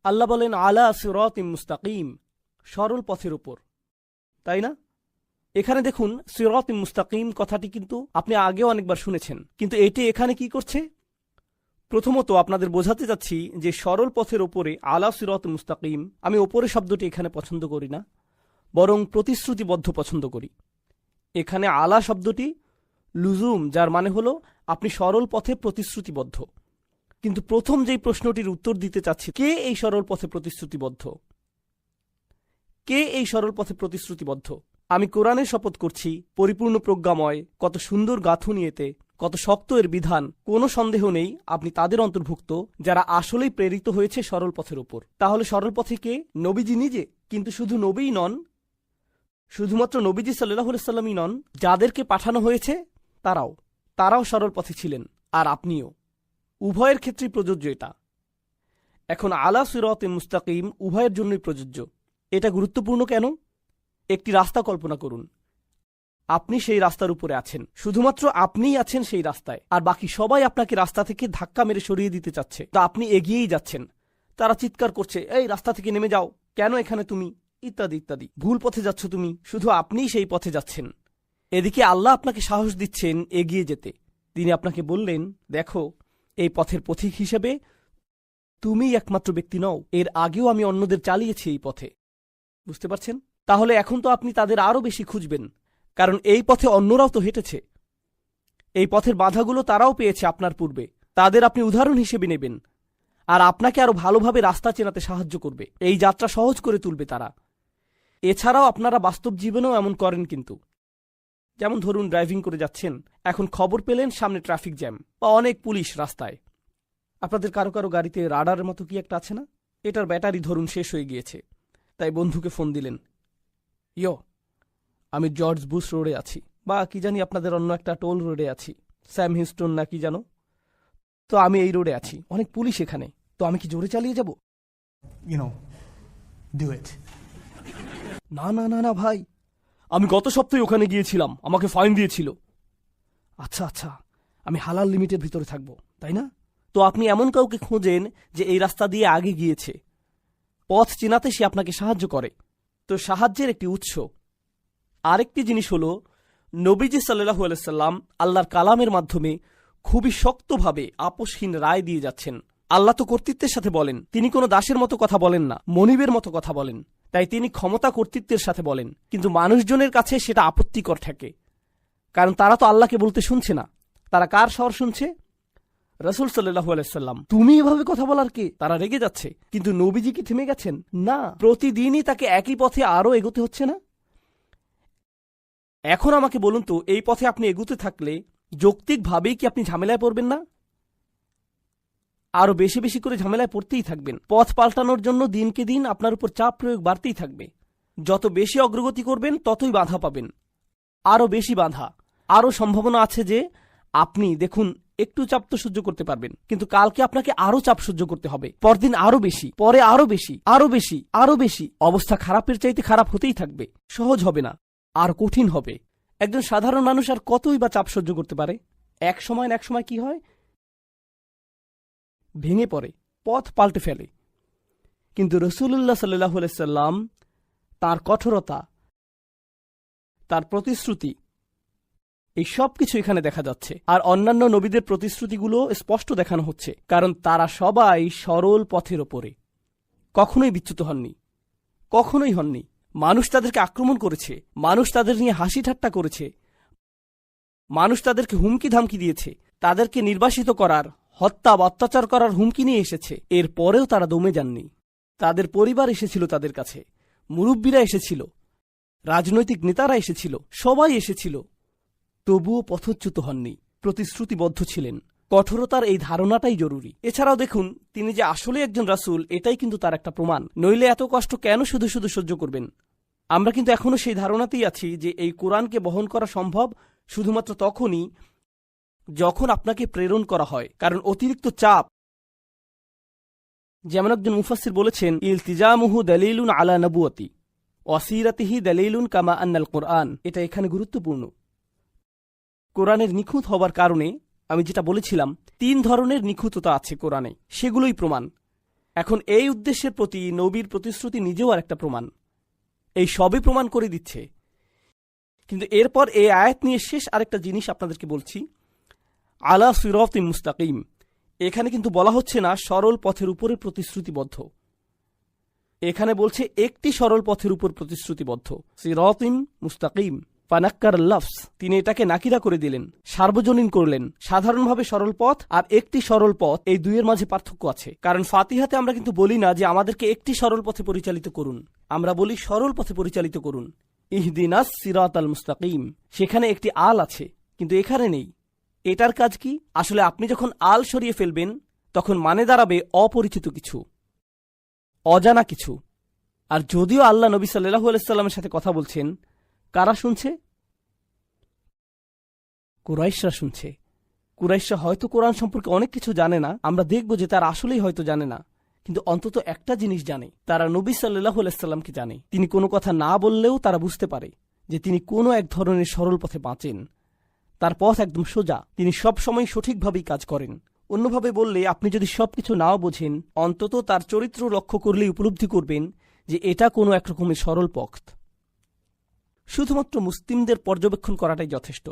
আল্লাহ বলেন আলা সিরাতিম মুস্তাকিম, সরল পথের উপর, তাই না? এখানে দেখুন সিরাতিম মুস্তাকিম কথাটি কিন্তু আপনি আগেও অনেকবার শুনেছেন, কিন্তু এটি এখানে কি করছে? প্রথমত আপনাদের বোঝাতে যাচ্ছি যে সরল পথের ওপরে আলা সিরাত মুস্তাকিম, আমি ওপরে শব্দটি এখানে পছন্দ করি না, বরং প্রতিশ্রুতিবদ্ধ পছন্দ করি। এখানে আলা শব্দটি লুজুম, যার মানে হলো আপনি সরল পথে প্রতিশ্রুতিবদ্ধ। কিন্তু প্রথম যেই প্রশ্নটির উত্তর দিতে চাচ্ছি, কে এই সরল পথে প্রতিশ্রুতিবদ্ধ? কে এই সরল পথে প্রতিশ্রুতিবদ্ধ? আমি কোরআনের শপথ করছি, পরিপূর্ণ প্রজ্ঞাময়, কত সুন্দর গাঁথুনি এতে, কত শক্ত এর বিধান। কোনো সন্দেহ নেই আপনি তাদের অন্তর্ভুক্ত যারা আসলেই প্রেরিত হয়েছে সরল পথের উপর। তাহলে সরল পথে কে? নবীজি নিজে। কিন্তু শুধু নবীই নন, শুধুমাত্র নবীজি সাল্লাল্লাহু আলাইহি সাল্লামই নন, যাদেরকে পাঠানো হয়েছে তারাও সরল পথে ছিলেন, আর আপনিও। উভয়ের ক্ষেত্রেই প্রযোজ্য এটা। এখন আলা সিরাতে মুস্তাকিম উভয়ের জন্যই প্রযোজ্য। এটা গুরুত্বপূর্ণ কেন? একটি রাস্তা কল্পনা করুন, আপনি সেই রাস্তার উপরে আছেন, শুধুমাত্র আপনিই আছেন সেই রাস্তায়, আর বাকি সবাই আপনাকে রাস্তা থেকে ধাক্কা মেরে সরিয়ে দিতে চাচ্ছে। তা আপনি এগিয়েই যাচ্ছেন, তারা চিৎকার করছে, এই রাস্তা থেকে নেমে যাও, কেন এখানে তুমি, ইত্যাদি ইত্যাদি। ভুল পথে যাচ্ছ তুমি, শুধু আপনিই সেই পথে যাচ্ছেন। এদিকে আল্লাহ আপনাকে সাহস দিচ্ছেন এগিয়ে যেতে। তিনি আপনাকে বললেন, দেখো, এই পথের পথিক হিসেবে তুমিই একমাত্র ব্যক্তি নও, এর আগেও আমি অন্যদের চালিয়েছি এই পথে। বুঝতে পারছেন? তাহলে এখন তো আপনি তাদের আরও বেশি খুঁজবেন, কারণ এই পথে অন্যরাও তো হেঁটেছে, এই পথের বাধাগুলো তারাও পেয়েছে আপনার পূর্বে। তাদের আপনি উদাহরণ হিসেবে নেবেন, আর আপনাকে আরো ভালোভাবে রাস্তা চেনাতে সাহায্য করবে, এই যাত্রা সহজ করে তুলবে তারা। এছাড়াও আপনারা বাস্তব জীবনেও এমন করেন কিন্তু। যেমন ধরুন ড্রাইভিং করে যাচ্ছেন, এখন খবর পেলেন সামনে ট্রাফিক জ্যাম বা অনেক পুলিশ রাস্তায়। আপনাদের কারো কারো গাড়িতে রাডারের মতো কি একটা আছে না? এটার ব্যাটারি ধরুন শেষ হয়ে গিয়েছে, তাই বন্ধুকে ফোন দিলেন, ইয়ো, আমি জর্জ বুশ রোডে আছি, বা কি জানি আপনাদের অন্য একটা টোল রোডে আছি, স্যাম হিস্টন না কি জানো, তো আমি এই রোডে আছি, অনেক পুলিশ এখানে, তো আমি কি জোরে চালিয়ে যাব? না না না না ভাই, আমি গত সপ্তাহে ওখানে গিয়েছিলাম, আমাকে ফাইন দিয়েছিল। আচ্ছা আচ্ছা, আমি হালাল লিমিটের ভিতরে থাকবো, তাই না? তো আপনি এমন কাউকে খোঁজেন যে এই রাস্তা দিয়ে আগে গিয়েছে, পথ চেনাতে সে আপনাকে সাহায্য করে। তো সাহায্যের একটি উৎস। আরেকটি জিনিস হল, নবীজি সাল্লাল্লাহু আলাইহি সাল্লাম আল্লাহর কালামের মাধ্যমে খুবই শক্তভাবে আপোষহীন রায় দিয়ে যাচ্ছেন। আল্লাহ তো কর্তৃত্বের সাথে বলেন, তিনি কোনো দাসের মতো কথা বলেন না, মনিবের মতো কথা বলেন, তাই তিনি ক্ষমতা কর্তৃত্বের সাথে বলেন। কিন্তু মানুষজনের কাছে সেটা আপত্তিকর থাকে, কারণ তারা তো আল্লাহকে বলতে শুনছে না, তারা কার স্বর শুনছে? রাসূল সাল্লাল্লাহু আলাইহি সাল্লাম। তুমি এভাবে কথা বলার কে? তারা রেগে যাচ্ছে। কিন্তু নবীজি কি থেমে গেছেন? না, প্রতিদিনই তাকে একই পথে আরও এগোতে হচ্ছে না? এখন আমাকে বলুন তো, এই পথে আপনি এগুতে থাকলে যৌক্তিকভাবেই কি আপনি ঝামেলায় পড়বেন না? আরো বেশি বেশি করে ঝামেলায় পড়তেই থাকবেন। পথ পাল্টানোর জন্য দিনকে দিন আপনার উপর চাপ প্রয়োগ বাড়তেই থাকবে। যত বেশি অগ্রগতি করবেন ততই বাধা পাবেন, আরো বেশি বাধা। আরো সম্ভাবনা আছে যে আপনি দেখুন একটু চাপ তো সহ্য করতে পারবেন, কিন্তু কালকে আপনাকে আরো চাপ সহ্য করতে হবে, পরদিন আরো বেশি, পরে আরো বেশি, আরো বেশি, আরো বেশি। অবস্থা খারাপের চাইতে খারাপ হতেই থাকবে, সহজ হবে না, আর কঠিন হবে। একজন সাধারণ মানুষ আর কতই বা চাপ সহ্য করতে পারে? এক সময় কি হয়? ভেঙে পড়ে, পথ পাল্টে ফেলে। কিন্তু রাসূলুল্লাহ সাল্লাল্লাহু আলাইহি সাল্লাম, তার কঠোরতা, তার প্রতিশ্রুতি, এই সব কিছু এখানে দেখা যাচ্ছে। আর অন্যান্য নবীদের প্রতিশ্রুতিগুলো স্পষ্ট দেখানো হচ্ছে, কারণ তারা সবাই সরল পথের ওপরে, কখনোই বিচ্যুত হননি, কখনোই হননি। মানুষ তাদেরকে আক্রমণ করেছে, মানুষ তাদের নিয়ে হাসি ঠাট্টা করেছে, মানুষ তাদেরকে হুমকি ধামকি দিয়েছে, তাদেরকে নির্বাসিত করার, হত্যা বা অত্যাচার করার হুমকি নিয়ে এসেছে। এরপরেও তারা দমে যাননি। তাদের পরিবার এসেছিল তাদের কাছে, মুরব্বীরা এসেছিল, রাজনৈতিক নেতারা এসেছিল, সবাই এসেছিল, তবুও পথচ্যুত হননি, প্রতিশ্রুতিবদ্ধ ছিলেন। কঠোরতার এই ধারণাটাই জরুরি। এছাড়াও দেখুন, তিনি যে আসলে একজন রাসূল, এটাই কিন্তু তার একটা প্রমাণ। নইলে এত কষ্ট কেন শুধু শুধু সহ্য করবেন? আমরা কিন্তু এখনো সেই ধারণাতেই আছি যে এই কোরআনকে বহন করা সম্ভব শুধুমাত্র তখনই যখন আপনাকে প্রেরণ করা হয়, কারণ অতিরিক্ত চাপ, যেমন একজন মুফাসসির বলেছেন, ইলতিজামুহু দালিলুন আলা নবুয়তি ওয়াসিরাতিহি দালিলুন কামা আন্নাল কোরআন। এটা এখানে গুরুত্বপূর্ণ। কোরআনের নিখুঁত হবার কারণে, আমি যেটা বলেছিলাম, 3 ধরনের নিখুঁততা আছে কোরআনে, সেগুলোই প্রমাণ। এখন এই উদ্দেশ্যের প্রতি নবীর প্রতিশ্রুতি নিজেও আর একটা প্রমাণ, এই সবই প্রমাণ করে দিচ্ছে। কিন্তু এরপর এই আয়াত নিয়ে শেষ আরেকটা জিনিস আপনাদেরকে বলছি, আলা সিরাতিন মুস্তাকিম। এখানে কিন্তু বলা হচ্ছে না সরল পথের উপরে প্রতিশ্রুতিবদ্ধ, এখানে বলছে একটি সরল পথের উপর প্রতিশ্রুতিবদ্ধ। সিরাতিন মুস্তাকিম, ফানাক্কার লাফস, তিনি এটাকে নাকিরা করে দিলেন, সার্বজনীন করলেন। সাধারণভাবে সরল পথ আর একটি সরল পথ, এই দুইয়ের মাঝে পার্থক্য আছে। কারণ ফাতিহাতে আমরা কিন্তু বলি না যে আমাদেরকে একটি সরল পথে পরিচালিত করুন, আমরা বলি সরল পথে পরিচালিত করুন, ইহদিনাস সিরাতাল মুস্তাকিম। সেখানে একটি আল আছে, কিন্তু এখানে নেই। এটার কাজ কি? আসলে আপনি যখন আল সরিয়ে ফেলবেন তখন মানে দাঁড়াবে অপরিচিত কিছু, অজানা কিছু। আর যদিও আল্লাহ নবী সাল্লাল্লাহু আলাইহি সাল্লামের সাথে কথা বলছেন, কারা শুনছে? কুরাইশরা শুনছে। কুরাইশরা হয়তো কোরআন সম্পর্কে অনেক কিছু জানে না, আমরা দেখব যে তারা আসলেই হয়তো জানে না, কিন্তু অন্তত একটা জিনিস জানে, তারা নবী সাল্লাল্লাহু আলাইহি সাল্লামকে জানে। তিনি কোনো কথা না বললেও তারা বুঝতে পারে যে তিনি কোনো এক ধরনের সরল পথে বাঁচেন, তার পথ একদম সোজা, তিনি সবসময় সঠিকভাবেই কাজ করেন। অন্যভাবে বললে, আপনি যদি সবকিছু নাও বোঝেন, অন্তত তার চরিত্র লক্ষ্য করলেই উপলব্ধি করবেন যে এটা কোনো একরকমের সরল পথ। শুধুমাত্র মুসলিমদের পর্যবেক্ষণ করাটাই যথেষ্ট,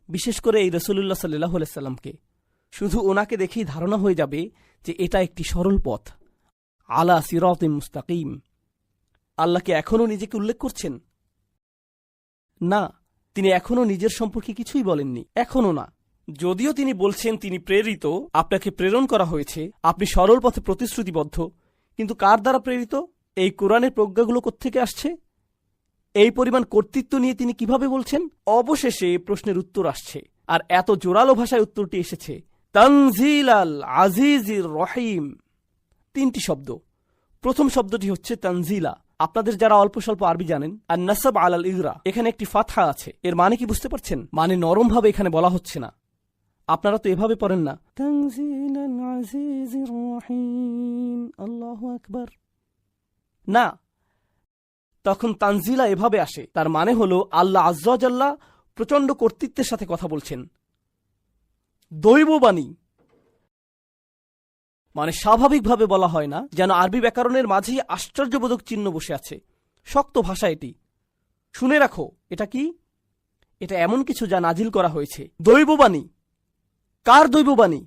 বিশেষ করে এই রাসূলুল্লাহ সাল্লাল্লাহু আলাইহি সাল্লামকে। শুধু ওনাকে দেখেই ধারণা হয়ে যাবে যে এটা একটি সরল পথ, আলা সিরাতিন মুস্তাকিম। আল্লাহকে এখনও নিজেকে উল্লেখ করছেন না, তিনি এখনও নিজের সম্পর্কে কিছুই বলেননি, এখনও না। যদিও তিনি বলছেন তিনি প্রেরিত, আপনাকে প্রেরণ করা হয়েছে, আপনি সরল পথে প্রতিশ্রুতিবদ্ধ, কিন্তু কার দ্বারা প্রেরিত? এই কোরআনের প্রজ্ঞাগুলো কোত্থেকে আসছে? এই পরিমাণ কর্তৃত্ব নিয়ে তিনি কিভাবে বলছেন? অবশেষে প্রশ্নের উত্তর আসছে, আর এত জোরালো ভাষায় উত্তরটি এসেছে, তানজিলাল আজিজির রহিম। 3টি শব্দ। প্রথম শব্দটি হচ্ছে তানজিলা। আপনাদের যারা অল্প স্বল্প আরবি জানেন, আর নাসাব আলাল ইগরা, এখানে একটি ফাতহা আছে। এর মানে কি বুঝতে পারছেন? মানে নরমভাবে এখানে বলা হচ্ছে না। আপনারা তো এভাবে পড়েন না, তানজিলাল আজিজির রহিম, আল্লাহু আকবার, না। তখন তানজিলা এভাবে আসে, তার মানে হলো আল্লাহ আজ্জা ওয়া জাল্লা প্রচণ্ড কর্তৃত্বের সাথে কথা বলছেন। দৈববাণী মানে স্বাভাবিকভাবে বলা হয় না, যেন আরবি ব্যাকরণের মাঝেই আশ্চর্যবোধক চিহ্ন বসে আছে। শক্ত ভাষা এটি, শুনে রাখো। এটা কি? এটা এমন কিছু যা নাজিল করা হয়েছে। দৈববাণী। কার দৈববাণী?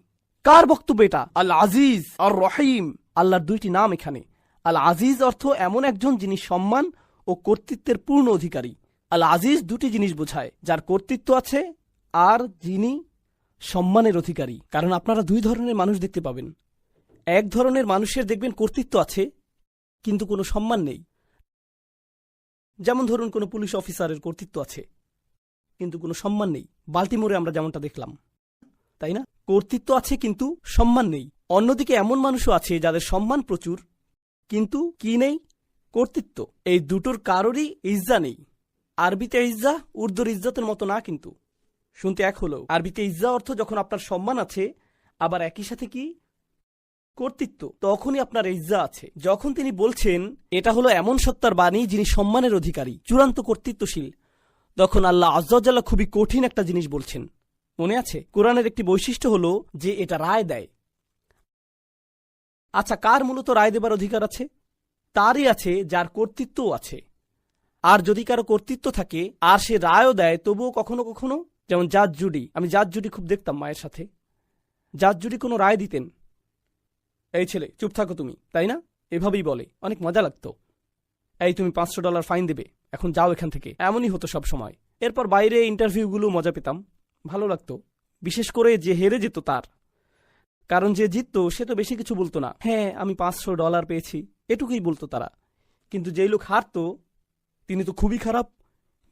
কার বক্তব্য এটা? আল আজিজ আর রহিম, আল্লাহর 2টি নাম এখানে। আল আজিজ অর্থ এমন একজন যিনি সম্মান ও কর্তৃত্বের পূর্ণ অধিকারী। আল আজিজ 2টি জিনিস বোঝায়, যার কর্তৃত্ব আছে আর যিনি সম্মানের অধিকারী। কারণ আপনারা 2 ধরনের মানুষ দেখতে পাবেন। এক ধরনের মানুষের দেখবেন কর্তৃত্ব আছে কিন্তু কোনো সম্মান নেই। যেমন ধরুন, কোনো পুলিশ অফিসারের কর্তৃত্ব আছে কিন্তু কোনো সম্মান নেই। বাল্টিমোরে আমরা যেমনটা দেখলাম, তাই না? কর্তৃত্ব আছে কিন্তু সম্মান নেই। অন্যদিকে এমন মানুষও আছে যাদের সম্মান প্রচুর কিন্তু কি নেই? কর্তৃত্ব। এই দুটোর কারোরই ইজ্জা নেই। আরবিতে ইজ্জা উর্দুর ইজ্জতের মতো না, কিন্তু শুনতে এক হলো। আরবিতে ইজ্জা অর্থ যখন আপনার সম্মান আছে, আবার একই সাথে কি? কর্তৃত্ব, তখনই আপনার ইজ্জা আছে। যখন তিনি বলছেন এটা হলো এমন সত্তার বাণী যিনি সম্মানের অধিকারী, চূড়ান্ত কর্তৃত্বশীল, তখন আল্লাহ আজ্জা ওয়া জাল্লা খুবই কঠিন একটা জিনিস বলছেন। মনে আছে, কোরআনের একটি বৈশিষ্ট্য হলো যে এটা রায় দেয়। আচ্ছা, কার মূলত রায় দেবার অধিকার আছে? তারই আছে যার কর্তৃত্বও আছে। আর যদি কারো কর্তৃত্ব থাকে আর সে রায়ও দেয়, তবুও কখনো কখনো, যেমন জাজ জুডি, আমি জাজ জুডি খুব দেখতাম মায়ের সাথে। জাজ জুডি কোনো রায় দিতেন, এই ছেলে চুপ থাকো তুমি, তাই না? এভাবেই বলে, অনেক মজা লাগতো। এই তুমি $500 ফাইন দেবে, এখন যাও এখান থেকে, এমনই হতো সব সময়। এরপর বাইরে ইন্টারভিউগুলো মজা পেতাম, ভালো লাগতো। বিশেষ করে যে হেরে যেত তার, কারণ যে জিততো সে তো বেশি কিছু বলতো না, হ্যাঁ আমি $500 পেয়েছি, এটুকুই বলতো তারা। কিন্তু যেই লোক হারতো তিনি তো খুবই খারাপ,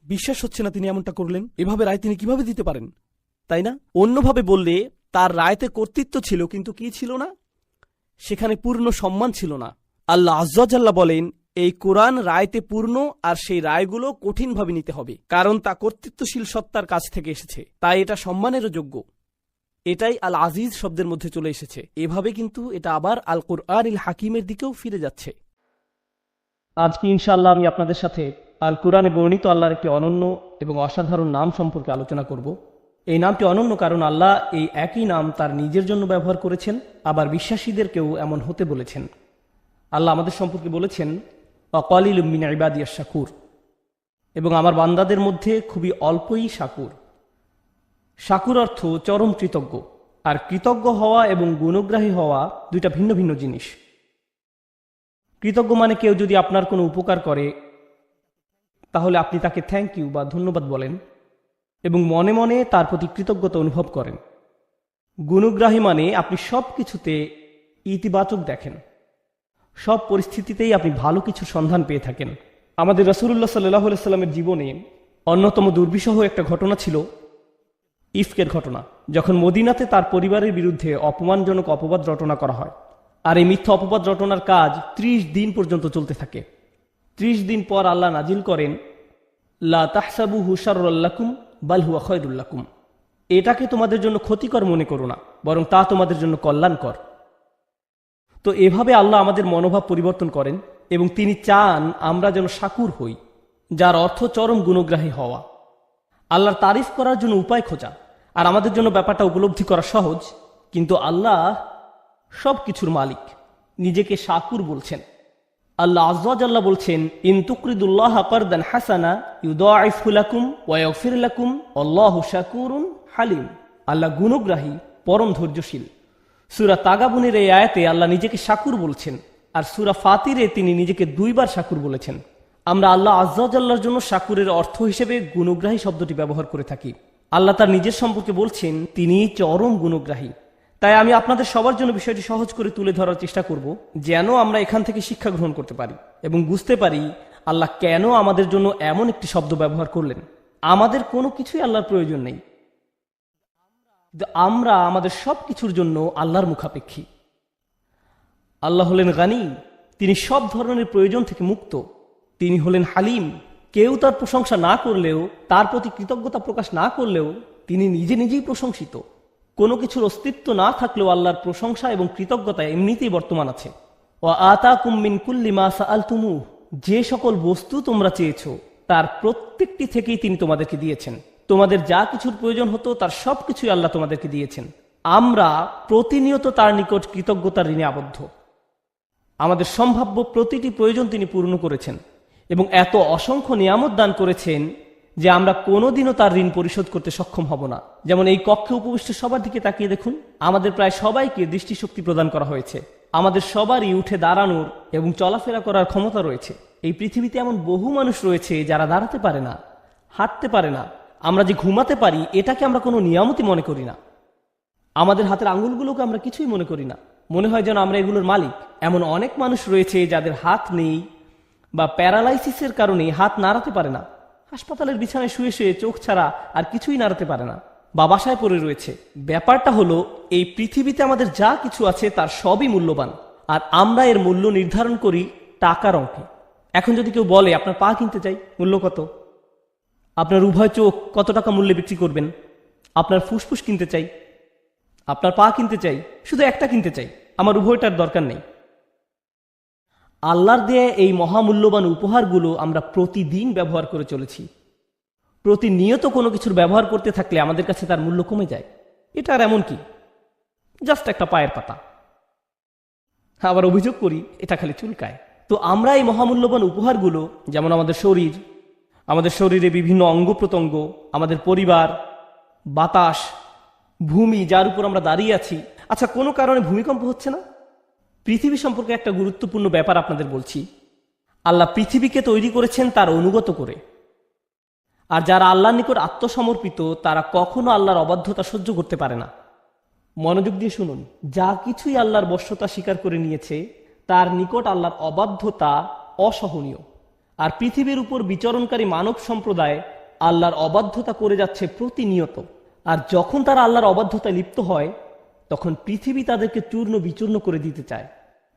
বিশ্বাস হচ্ছে না তিনি এমনটা করলেন, এভাবে রায় তিনি কিভাবে দিতে পারেন, তাই না? অন্যভাবে বললে তার রায়তে কর্তৃত্ব ছিল কিন্তু কি ছিল না? সেখানে পূর্ণ সম্মান ছিল না। আল্লাহ আজ্জা ওয়া জাল্লা বলেন এই কোরআন রায়তে পূর্ণ, আর সেই রায়গুলো কঠিনভাবে নিতে হবে, কারণ তা কর্তৃত্বশীল সত্তার কাছ থেকে এসেছে, তাই এটা সম্মানেরও যোগ্য। এটাই আল আজিজ শব্দের মধ্যে চলে এসেছে। এভাবে কিন্তু এটা আবার আল কুরআনিল হাকিমের দিকেও ফিরে যাচ্ছে। আজকে ইনশাআল্লাহ আমি আপনাদের সাথে আল কুরআনে বর্ণিত আল্লাহর একটি অনন্য এবং অসাধারণ নাম সম্পর্কে আলোচনা করব। এই নামটি অনন্য কারণ আল্লাহ এই একই নাম তার নিজের জন্য ব্যবহার করেছেন, আবার বিশ্বাসীদেরকেও এমন হতে বলেছেন। আল্লাহ আমাদের সম্পর্কে বলেছেন ওয়াকালিলুম মিন ইবাদিয়াশ শাকুর, এবং আমার বান্দাদের মধ্যে খুবই অল্পই শাকুর। শাকুর অর্থ চরম কৃতজ্ঞ, আর কৃতজ্ঞ হওয়া এবং গুণগ্রাহী হওয়া দুইটা ভিন্ন ভিন্ন জিনিস। কৃতজ্ঞ মানে কেউ যদি আপনার কোনো উপকার করে তাহলে আপনি তাকে থ্যাংক ইউ বা ধন্যবাদ বলেন এবং মনে মনে তার প্রতি কৃতজ্ঞতা অনুভব করেন। গুণগ্রাহী মানে আপনি সব কিছুতে ইতিবাচক দেখেন, সব পরিস্থিতিতেই আপনি ভালো কিছুর সন্ধান পেয়ে থাকেন। আমাদের রাসূলুল্লাহ সাল্লাল্লাহু আলাইহি সাল্লামের জীবনে অন্যতম দুর্বিষহ একটা ঘটনা ছিল ইফকের ঘটনা, যখন মদিনাতে তার পরিবারের বিরুদ্ধে অপমানজনক অপবাদ রটনা করা হয়। আর এই মিথ্যা অপবাদ রটনার কাজ 30 দিন পর্যন্ত চলতে থাকে। 30 দিন পর আল্লাহ নাজিল করেন লা তাহসাবুহু শাররাল লাকুম বাল হুয়া খায়রুল লাকুম, এটাকে তোমাদের জন্য ক্ষতিকর মনে করো না, বরং তা তোমাদের জন্য কল্যাণকর। তো এভাবে আল্লাহ আমাদের মনোভাব পরিবর্তন করেন এবং তিনি চান আমরা যেন শাকুর হই, যার অর্থ চরম গুণগ্রাহী হওয়া, আল্লাহর তারিফ করার জন্য উপায় খোঁজা। আর আমাদের জন্য ব্যাপারটা উপলব্ধি করা সহজ, কিন্তু আল্লাহ সব কিছুর মালিক, নিজেকে শাকুর বলছেন। আল্লাহ আযজা ওয়া জাল্লা বলছেন ইন তুকরিদুল্লাহ কারদান হাসানা ইউদাইফু লাকুম ওয়া ইয়াগফির লাকুম আল্লাহু শাকুরুন হালিম। আল্লাহ গুণগ্রাহী, পরম ধৈর্যশীল। সূরা তাগাবুনের এই আয়াতে আল্লাহ নিজেকে শাকুর বলছেন, আর সূরা ফাতিরে তিনি নিজেকে 2 বার শাকুর বলেছেন। আমরা আল্লাহ আযজা ওয়া জাল্লার জন্য শাকুরের অর্থ হিসেবে গুণগ্রাহী শব্দটি ব্যবহার করে থাকি। আল্লাহ তার নিজের সম্পর্কে বলছেন তিনি চরম গুণগ্রাহী। তাই আমি আপনাদের সবার জন্য বিষয়টি সহজ করে তুলে ধরার চেষ্টা করব, যেন আমরা এখান থেকে শিক্ষা গ্রহণ করতে পারি এবং বুঝতে পারি আল্লাহ কেন আমাদের জন্য এমন একটি শব্দ ব্যবহার করলেন। আমাদের কোনো কিছুই আল্লাহর প্রয়োজন নেই, কিন্তু আমরা আমাদের সব কিছুর জন্য আল্লাহর মুখাপেক্ষী। আল্লাহ হলেন গানি, তিনি সব ধরনের প্রয়োজন থেকে মুক্ত। তিনি হলেন হালিম, কেউ তার প্রশংসা না করলেও, তার প্রতি কৃতজ্ঞতা প্রকাশ না করলেও তিনি নিজে নিজেই প্রশংসিত। কোনো কিছুর অস্তিত্ব না থাকলেও আল্লাহর প্রশংসা এবং কৃতজ্ঞতা এমনিতেই বর্তমান আছে। ওয়া আতাকুম মিন কুল্লি মা সাআলতুমু, যে সকল বস্তু তোমরা চেয়েছো তার প্রত্যেকটি থেকেই তিনি তোমাদেরকে দিয়েছেন। তোমাদের যা কিছুর প্রয়োজন হতো তার সবকিছুই আল্লাহ তোমাদেরকে দিয়েছেন। আমরা প্রতিনিয়ত তার নিকট কৃতজ্ঞতার ঋণে আবদ্ধ। আমাদের সম্ভাব্য প্রতিটি প্রয়োজন তিনি পূর্ণ করেছেন এবং এত অসংখ্য নিয়ামত দান করেছেন যে আমরা কোনোদিনও তার ঋণ পরিশোধ করতে সক্ষম হব না। যেমন এই কক্ষে উপবিষ্ট সবার দিকে তাকিয়ে দেখুন, আমাদের প্রায় সবাইকে দৃষ্টিশক্তি প্রদান করা হয়েছে। আমাদের সবারই উঠে দাঁড়ানোর এবং চলাফেরা করার ক্ষমতা রয়েছে। এই পৃথিবীতে এমন বহু মানুষ রয়েছে যারা দাঁড়াতে পারে না, হাঁটতে পারে না। আমরা যে ঘুমাতে পারি এটাকে আমরা কোনো নিয়ামতই মনে করি না। আমাদের হাতের আঙ্গুলগুলোকে আমরা কিছুই মনে করি না, মনে হয় যেন আমরা এগুলোর মালিক। এমন অনেক মানুষ রয়েছে যাদের হাত নেই বা প্যারালাইসিসের কারণে হাত নাড়াতে পারে না, হাসপাতালের বিছানায় শুয়ে শুয়ে চোখ ছাড়া আর কিছুই নাড়াতে পারে না, বা বাসায় পড়ে রয়েছে। ব্যাপারটা হলো এই পৃথিবীতে আমাদের যা কিছু আছে তার সবই মূল্যবান, আর আমরা এর মূল্য নির্ধারণ করি টাকার অঙ্কে। এখন যদি কেউ বলে আপনার পা কিনতে চাই, মূল্য কত? আপনার উভয় চোখ কত টাকা মূল্যে বিক্রি করবেন? আপনার ফুসফুস কিনতে চাই, আপনার পা কিনতে চাই, শুধু একটা কিনতে চাই, আমার উভয়টার দরকার নেই। আল্লাহর দেয়া এই মহামূল্যবান উপহারগুলো আমরা প্রতিদিন ব্যবহার করে চলেছি। প্রতিনিয়ত কোনো কিছুর ব্যবহার করতে থাকলে আমাদের কাছে তার মূল্য কমে যায়। এটা আর এমন কি, জাস্ট একটা পায়ের পাতা। আবার অভিযোগ করি এটা খালি চুলকায়। তো আমরা এই মহামূল্যবান উপহারগুলো, যেমন আমাদের শরীর, আমাদের শরীরে বিভিন্ন অঙ্গ প্রত্যঙ্গ, আমাদের পরিবার, বাতাস, ভূমি যার উপর আমরা দাঁড়িয়ে আছি। আচ্ছা, কোনো কারণে ভূমিকম্প হচ্ছে না? পৃথিবী সম্পর্কে একটা গুরুত্বপূর্ণ ব্যাপার আপনাদের বলছি। আল্লাহ পৃথিবীকে তৈরি করেছেন তার অনুগত করে, আর যারা আল্লাহর নিকট আত্মসমর্পিত তারা কখনো আল্লাহর অবাধ্যতা সহ্য করতে পারে না। মনোযোগ দিয়ে শুনুন, যা কিছুই আল্লাহর বশ্যতা স্বীকার করে নিয়েছে তার নিকট আল্লাহর অবাধ্যতা অসহনীয়। আর পৃথিবীর উপর বিচরণকারী মানব সম্প্রদায় আল্লাহর অবাধ্যতা করে যাচ্ছে প্রতিনিয়ত। আর যখন তারা আল্লাহর অবাধ্যতায় লিপ্ত হয় তখন পৃথিবী তাদেরকে চূর্ণ বিচূর্ণ করে দিতে চায়।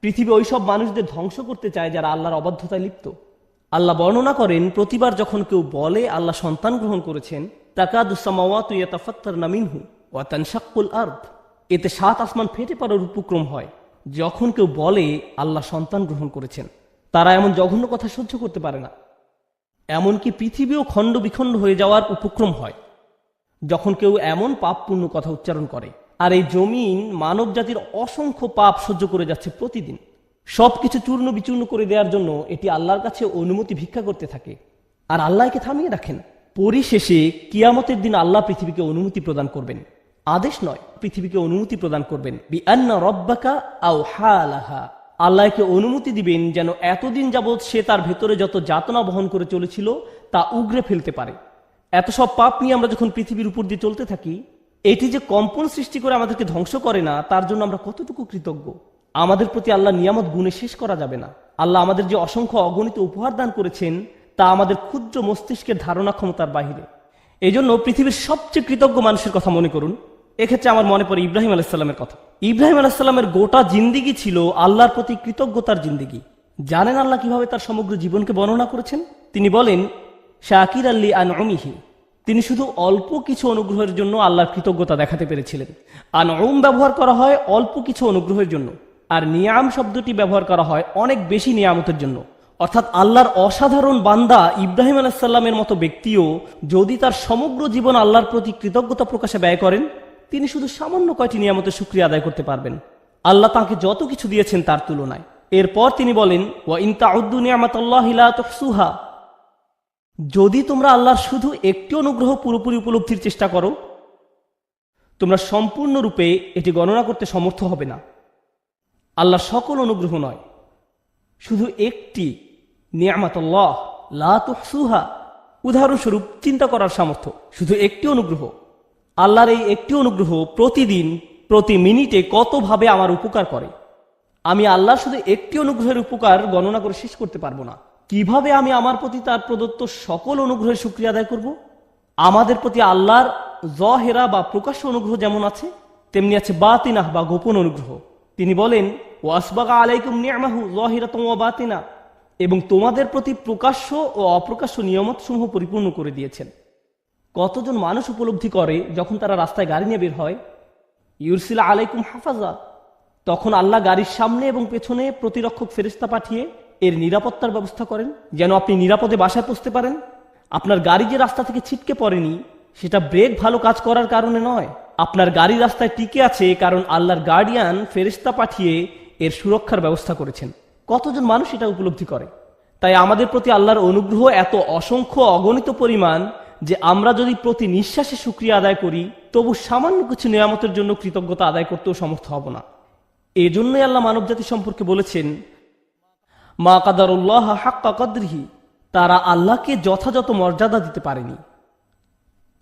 পৃথিবী ওইসব মানুষদের ধ্বংস করতে চায় যারা আল্লাহর অবাধ্যতায় লিপ্ত। আল্লাহ বর্ণনা করেন, প্রতিবার যখন কেউ বলে আল্লাহ সন্তান গ্রহণ করেছেন, তাকাদুস সামাওয়াতু ইয়াতাফাত্তারনা মিনহু ওয়া তানশাক্কুল আরদ, এতে 7 আসমান ফেটে পড়ার উপক্রম হয় যখন কেউ বলে আল্লাহ সন্তান গ্রহণ করেছেন। তারা এমন জঘন্য কথা সহ্য করতে পারে না। এমনকি পৃথিবীও খণ্ড বিখণ্ড হয়ে যাওয়ার উপক্রম হয় যখন কেউ এমন পাপপূর্ণ কথা উচ্চারণ করে। আর এই জমিন মানব জাতির অসংখ্য পাপ সহ্য করে যাচ্ছে প্রতিদিন। সবকিছু চূর্ণ বিচূর্ণ করে দেওয়ার জন্য এটি আল্লাহর কাছে অনুমতি ভিক্ষা করতে থাকে, আর আল্লাহ একে থামিয়ে রাখেন। পরিশেষে কিয়ামতের দিন আল্লাহ পৃথিবীকে অনুমতি প্রদান করবেন, আদেশ নয়, পৃথিবীকে অনুমতি প্রদান করবেন। বিআন্না রব্বাকা আওহা লাহা, আল্লাহকে অনুমতি দিবেন যেন এতদিন যাবৎ সে তার ভেতরে যত যাতনা বহন করে চলেছিল তা উগরে ফেলতে পারে। এত সব পাপ নিয়ে আমরা যখন পৃথিবীর উপর দিয়ে চলতে থাকি, এটি যে কম্পন সৃষ্টি করে আমাদেরকে ধ্বংস করে না, তার জন্য আমরা কতটুকু কৃতজ্ঞ। আমাদের প্রতি আল্লাহ নিয়ামত গুণে শেষ করা যাবে না। আল্লাহ আমাদের যে অসংখ্য অগণিত উপহার দান করেছেন তা আমাদের ক্ষুদ্র মস্তিষ্কের ধারণা ক্ষমতার বাহিরে। এই জন্য পৃথিবীর সবচেয়ে কৃতজ্ঞ মানুষের কথা মনে করুন। এক্ষেত্রে আমার মনে পড়ে ইব্রাহিম আলাইসাল্লামের কথা। ইব্রাহিম আলাইসাল্লামের গোটা জিন্দিগি ছিল আল্লাহর প্রতি কৃতজ্ঞতার জিন্দিগি। জানেন আল্লাহ কিভাবে তার সমগ্র জীবনকে বর্ণনা করেছেন? তিনি বলেন, শাকির আল্লি আনউমিহি, তিনি শুধু অল্প কিছু অনুগ্রহের জন্য আল্লাহর কৃতজ্ঞতা দেখাতে পেরেছিলেন। আনউম ব্যবহার করা হয় অল্প কিছু অনুগ্রহের জন্য, আর নিয়াম শব্দটি ব্যবহার করা হয় অনেক বেশি নিয়ামতের জন্য। অর্থাৎ আল্লাহর অসাধারণ বান্দা ইব্রাহিম আলাইসাল্লামের মতো ব্যক্তিও যদি তার সমগ্র জীবন আল্লাহর প্রতি কৃতজ্ঞতা প্রকাশে ব্যয় করেন, তিনি শুধু সামান্য কয়টি নিয়ামতের শুকরিয়া আদায় করতে পারবেন আল্লাহ তাকে যত কিছু দিয়েছেন তার তুলনায়। এরপর তিনি বলেন, ওয়া ইন তাউদ্দু নিয়ামাতাল্লাহি লা তুহসুহা, যদি তোমরা আল্লাহর শুধু একটি অনুগ্রহ পুরোপুরি উপলব্ধির চেষ্টা করো, তোমরা সম্পূর্ণরূপে এটি গণনা করতে সমর্থ হবে না। আল্লাহর সকল অনুগ্রহ নয়, শুধু একটি নিয়ামাতাল্লাহ লা তুহসুহা, উদাহরণস্বরূপ চিন্তা করার সামর্থ্য, শুধু একটি অনুগ্রহ। আল্লাহর এই একটি অনুগ্রহ প্রতিদিন প্রতি মিনিটে কতভাবে আমার উপকার করে, আমি আল্লাহর শুধু একটি অনুগ্রহের উপকার গণনা করে শেষ করতে পারবো না। কিভাবে আমি আমার প্রতি তার প্রদত্ত সকল অনুগ্রহের শুকরিয়া আদায় করব? আমাদের প্রতি আল্লাহর জহেরা বা প্রকাশ্য অনুগ্রহ যেমন আছে, তেমনি আছে বাতিনাহ বা গোপন অনুগ্রহ। তিনি বলেন, ওয়াসবাগা আলাইকুম নি'মাহু যাহিরাতান ওয়া বাতিনা, এবং তোমাদের প্রতি প্রকাশ্য ও অপ্রকাশ্য নিয়ামত সমূহ পরিপূর্ণ করে দিয়েছেন। কতজন মানুষ উপলব্ধি করে যখন তারা রাস্তায় গাড়ি নিয়ে বের হয়, ইউরসিলা আলাইকুম হাফাজা, তখন আল্লাহ গাড়ির সামনে এবং পেছনে প্রতিরক্ষক ফেরেশতা পাঠিয়ে এর নিরাপত্তার ব্যবস্থা করেন যেন আপনি নিরাপদে বাসায় পৌঁছতে পারেন। আপনার গাড়ি যে রাস্তা থেকে ছিটকে পড়েনি, সেটা ব্রেক ভালো কাজ করার কারণে নয়, আপনার গাড়ি রাস্তায় টিকে আছে কারণ আল্লাহর গার্ডিয়ান ফেরেশতা পাঠিয়ে এর সুরক্ষার ব্যবস্থা করেছেন। কতজন মানুষ এটা উপলব্ধি করে? তাই আমাদের প্রতি আল্লাহর অনুগ্রহ এত অসংখ্য অগণিত পরিমাণ যে আমরা যদি প্রতি নিঃশ্বাসে শুকরিয়া আদায় করি, তবু সামান্য কিছু নিয়ামতের জন্য কৃতজ্ঞতা আদায় করতেও সমর্থ হব না। এজন্যই আল্লাহ মানবজাতি সম্পর্কে বলেছেন, মা কাদারুল্লাহ হাক্কা কদরিহি, তারা আল্লাহকে যথাযথ মর্যাদা দিতে পারেনি।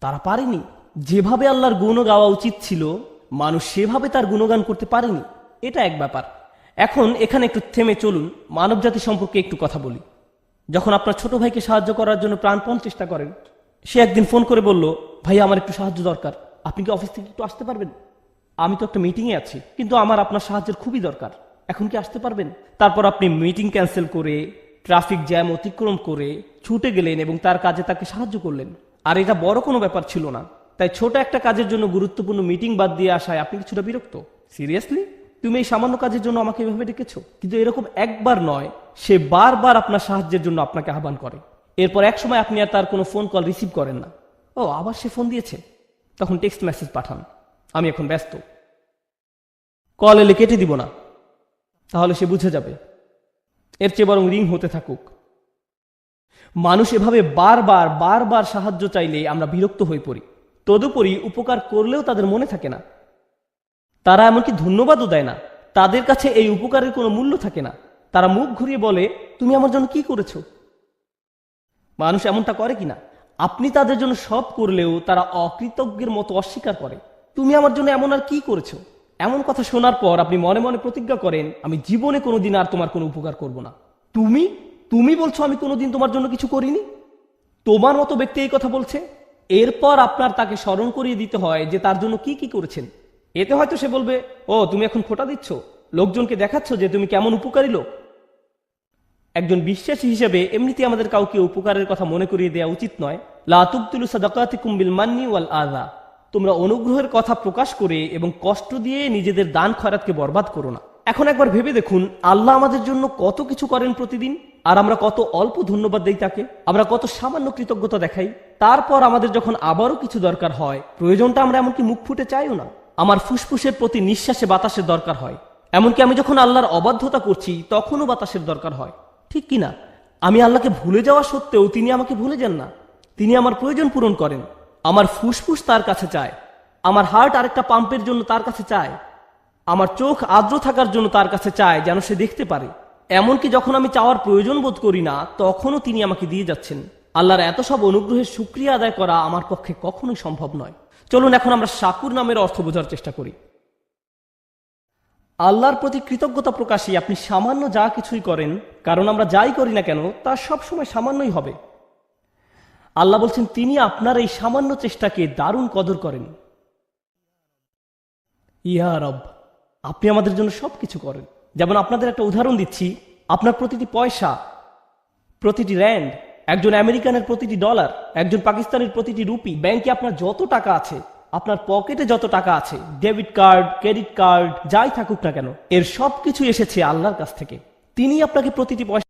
তারা পারেনি। যেভাবে আল্লাহর গুণ গাওয়া উচিত ছিল, মানুষ সেভাবে তার গুণগান করতে পারেনি। এটা এক ব্যাপার। এখন এখানে একটু থেমে চলুন, মানবজাতি সম্পর্কে একটু কথা বলি। যখন আপনার ছোট ভাইকে সাহায্য করার জন্য প্রাণপণ চেষ্টা করেন, সে একদিন ফোন করে বলল, ভাই আমার একটু সাহায্য দরকার, আপনি কি অফিস থেকে একটু আসতে পারবেন? আমি তো একটা মিটিংয়ে আছি, কিন্তু আমার আপনার সাহায্যের খুবই দরকার, এখন কি আসতে পারবেন? তারপর আপনি মিটিং ক্যান্সেল করে ট্রাফিক জ্যাম অতিক্রম করে ছুটে গেলেন এবং তার কাজে তাকে সাহায্য করলেন। আর এটা বড় কোনো ব্যাপার ছিল না, তাই ছোট একটা কাজের জন্য গুরুত্বপূর্ণ মিটিং বাদ দিয়ে আসায় আপনি কিছুটা বিরক্ত। সিরিয়াসলি, তুমি এই সামান্য কাজের জন্য আমাকে এভাবে ডেকেছো? কিন্তু এরকম একবার নয়, সে বারবার আপনার সাহায্যের জন্য আপনাকে আহ্বান করে। এরপর এক সময় আপনি আর তার কোনো ফোন কল রিসিভ করেন না। ও আবার সে ফোন দিয়েছে, তখন টেক্সট মেসেজ পাঠান, আমি এখন ব্যস্ত, কল এলে কেটে দিব না, তাহলে সে বুঝে যাবে। এর চেয়ে বরং রিং হতে থাকুক। মানুষ এভাবে বারবার বারবার সাহায্য চাইলে আমরা বিরক্ত হয়ে পড়ি। তদুপরি উপকার করলেও তাদের মনে থাকে না, তারা এমনকি ধন্যবাদও দেয় না। তাদের কাছে এই উপকারের কোনো মূল্য থাকে না। তারা মুখ ঘুরিয়ে বলে, তুমি আমার জন্য কি করেছো? মানুষ এমনটা করে কিনা? আপনি তাদের জন্য সব করলেও তারা অকৃতজ্ঞের মতো অস্বীকার করে। তুমি আমার জন্য এমন আর কি করেছো? এমন কথা শোনার পর আপনি মনে মনে প্রতিজ্ঞা করেন, আমি জীবনে কোনোদিন আর তোমার কোনো উপকার করব না। তুমি বলছো আমি কোনোদিন তোমার জন্য কিছু করিনি? তোমার মতো ব্যক্তি এই কথা বলছে। এরপর আপনার তাকে স্মরণ করিয়ে দিতে হয় যে তার জন্য কি কি করেছেন। এতে হয়তো সে বলবে, ও তুমি এখন খোঁটা দিচ্ছ, লোকজনকে দেখাচ্ছ যে তুমি কেমন উপকারী লোক। একজন বিশ্বাসী হিসেবে এমনিতে আমাদের কাউকে উপকারের কথা মনে করিয়ে দেওয়া উচিত নয়। লা তুবতিলু সাদাকাতিকুম বিল মান্নি ওয়াল আযা, তোমরা অনুগ্রহের কথা প্রকাশ করে এবং কষ্ট দিয়ে নিজেদের দান খয়রাতকে বরবাদ করো না। এখন একবার ভেবে দেখুন, আল্লাহ আমাদের জন্য কত কিছু করেন প্রতিদিন, আর আমরা কত অল্প ধন্যবাদ দেই তাকে। আমরা কত সামান্য কৃতজ্ঞতা দেখাই। তারপর আমাদের যখন আবারও কিছু দরকার হয়, প্রয়োজনটা আমরা এমনকি মুখ ফুটে চাইও না। আমার ফুসফুসের প্রতি নিঃশ্বাসে বাতাসের দরকার হয়, এমনকি আমি যখন আল্লাহর অবাধ্যতা করছি তখনও বাতাসের দরকার হয়, ঠিক কি না? আমি আল্লাহকে ভুলে যাওয়া সত্ত্বেও তিনি আমাকে ভুলে যান না। তিনি আমার প্রয়োজন পূরণ করেন। আমার ফুসফুস তার কাছে চায়, আমার হার্ট আরেকটা পাম্পের জন্য তার কাছে চায়, আমার চোখ আর্দ্র থাকার জন্য তার কাছে চায় যেন সে দেখতে পারে। এমনকি যখন আমি চাওয়ার প্রয়োজন বোধ করি না তখনও তিনি আমাকে দিয়ে যাচ্ছেন। আল্লাহর এত সব অনুগ্রহের শুকরিয়া আদায় করা আমার পক্ষে কখনোই সম্ভব নয়। চলুন এখন আমরা শাকুর নামের অর্থ বোঝার চেষ্টা করি। আল্লাহর প্রতি কৃতজ্ঞতা প্রকাশে আপনি সামান্য যা কিছুই করেন, কারণ আমরা যাই করি না কেন তা সবসময় সামান্যই হবে। আল্লাহ বলছেন তিনি আপনার এই সামান্য চেষ্টাকে দারুণ কদর করেন। ইয়া রব, আপনি আমাদের জন্য সবকিছু করেন। যেমন আপনাদের একটা উদাহরণ দিচ্ছি, আপনার প্রতিটি পয়সা, প্রতিটি র্যান্ড, একজন আমেরিকানের প্রতিটি ডলার, একজন পাকিস্তানের প্রতিটি রুপি, ব্যাংকে আপনার যত টাকা আছে, আপনার পকেটে যত টাকা আছে, ডেবিট কার্ড, ক্রেডিট কার্ড, যাই থাকুক না কেন, এর সবকিছু এসেছে আল্লাহর কাছ থেকে। তিনি আপনাকে প্রতিটি পয়সা